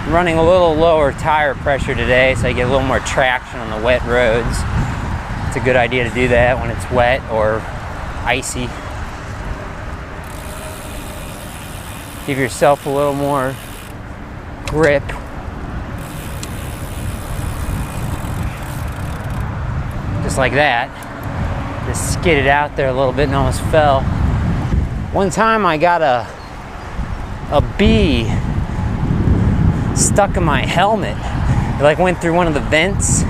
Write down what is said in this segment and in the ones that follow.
I'm running a little lower tire pressure today, so I get a little more traction on the wet roads. It's a good idea to do that when it's wet or icy. Give yourself a little more grip. Just like that. Just skidded out there a little bit and almost fell. One time I got a bee stuck in my helmet. It like went through one of the vents.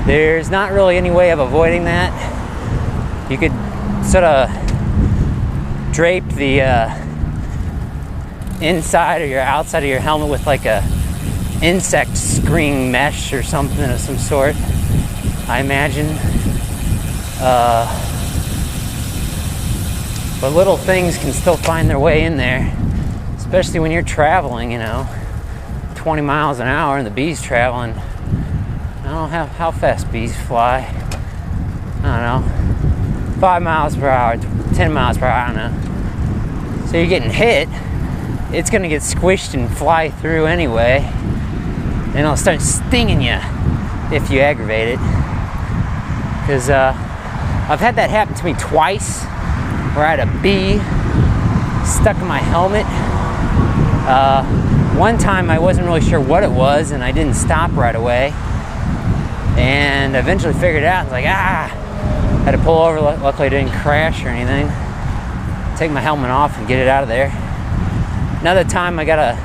There's not really any way of avoiding that. You could sort of drape the inside or your outside of your helmet with like a insect screen mesh or something of some sort, I imagine. But little things can still find their way in there, especially when you're traveling, 20 miles an hour and the bee's traveling. I don't know how fast bees fly. I don't know. 5 miles per hour, 10 miles per hour, I don't know. So you're getting hit, it's gonna get squished and fly through anyway. And it'll start stinging you if you aggravate it. Because I've had that happen to me twice, where I had a bee stuck in my helmet. One time I wasn't really sure what it was, and I didn't stop right away. And eventually figured it out. I was like, had to pull over. Luckily I didn't crash or anything. Take my helmet off and get it out of there. Another time I got at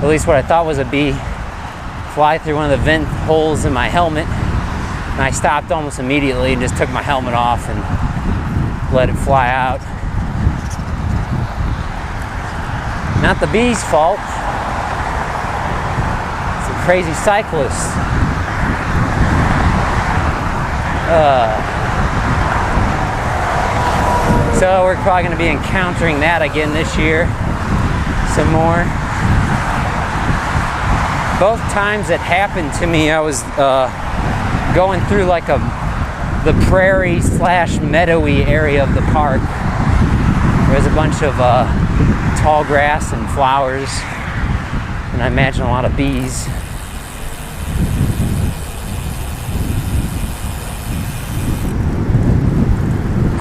least what I thought was a bee, fly through one of the vent holes in my helmet. And I stopped almost immediately and just took my helmet off and let it fly out. Not the bee's fault. It's a crazy cyclist. So we're probably going to be encountering that again this year. Some more. Both times it happened to me, I was going through like the prairie / meadowy area of the park. There's a bunch of tall grass and flowers, and I imagine a lot of bees.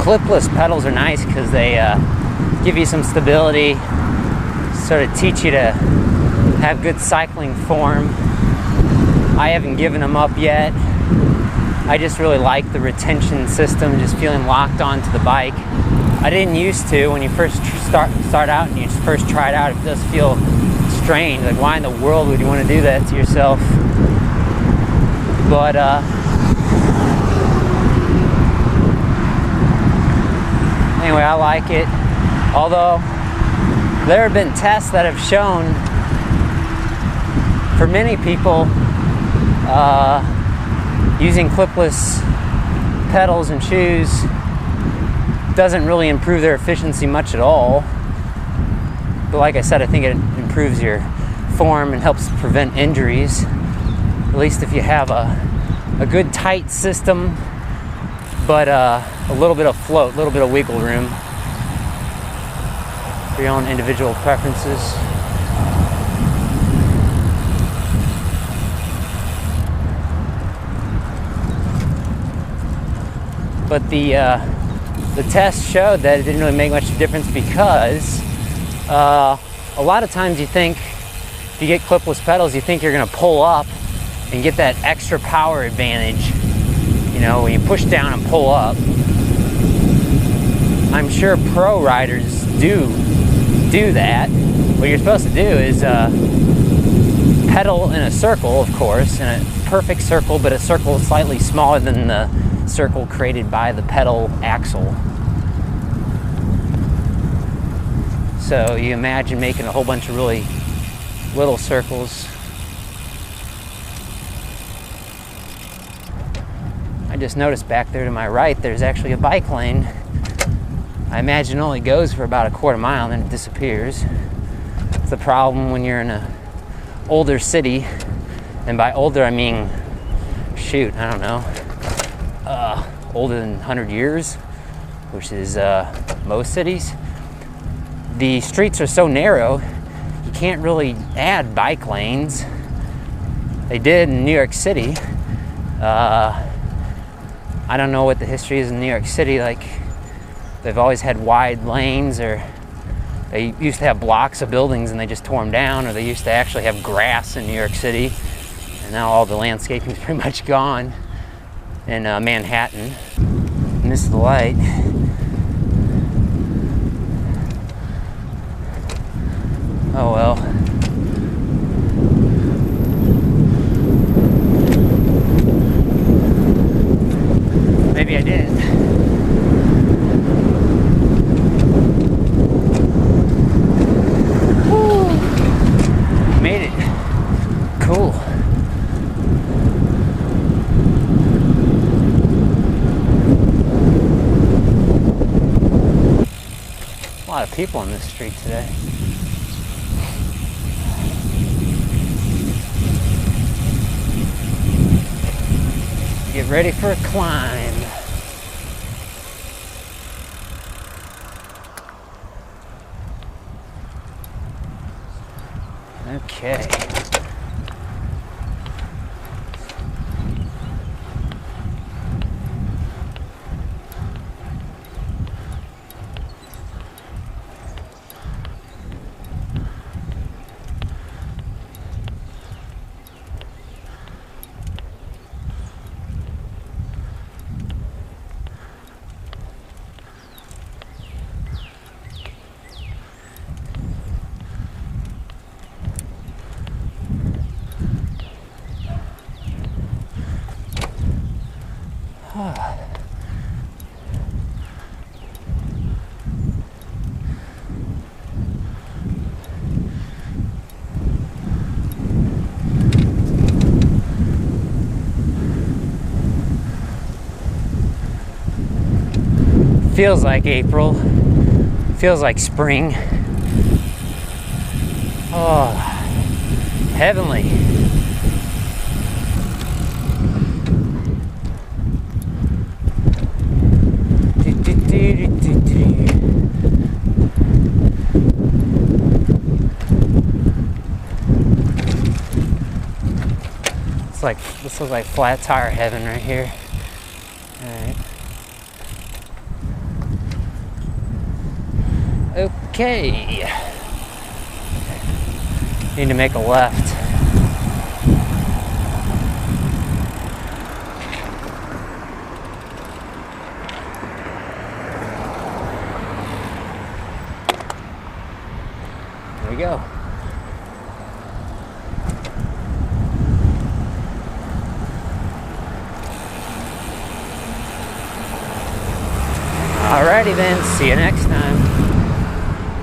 Clipless pedals are nice because they give you some stability, sort of teach you to have good cycling form. I haven't given them up yet. I just really like the retention system, just feeling locked onto the bike. I didn't used to. When you first start out and you first try it out, it does feel strange. Like, why in the world would you want to do that to yourself? But anyway, I like it. Although there have been tests that have shown for many people using clipless pedals and shoes doesn't really improve their efficiency much at all. But like I said, I think it improves your form and helps prevent injuries. At least if you have a good tight system, but a little bit of float, a little bit of wiggle room for your own individual preferences. But the test showed that it didn't really make much difference because a lot of times you think, if you get clipless pedals, you think you're going to pull up and get that extra power advantage, when you push down and pull up. I'm sure pro riders do that. What you're supposed to do is pedal in a circle, of course, in a perfect circle, but a circle slightly smaller than the circle created by the pedal axle. So you imagine making a whole bunch of really little circles. I just noticed back there to my right there's actually a bike lane. I imagine it only goes for about a quarter mile and then it disappears. It's the problem when you're in an older city, and by older I mean, I don't know, older than 100 years, which is most cities. The streets are so narrow, you can't really add bike lanes. They did in New York City. I don't know what the history is in New York City. Like, they've always had wide lanes, or they used to have blocks of buildings and they just tore them down, or they used to actually have grass in New York City, and now all the landscaping is pretty much gone in Manhattan. Missed the light. Oh well. Maybe I did. Woo. Made it. Cool. A lot of people on this street today. Get ready for a climb. Okay. Feels like April. Feels like spring. Oh, heavenly. It's like, this looks like flat tire heaven right here. All right. Okay. Need to make a left. There we go. Alrighty then, see you next time.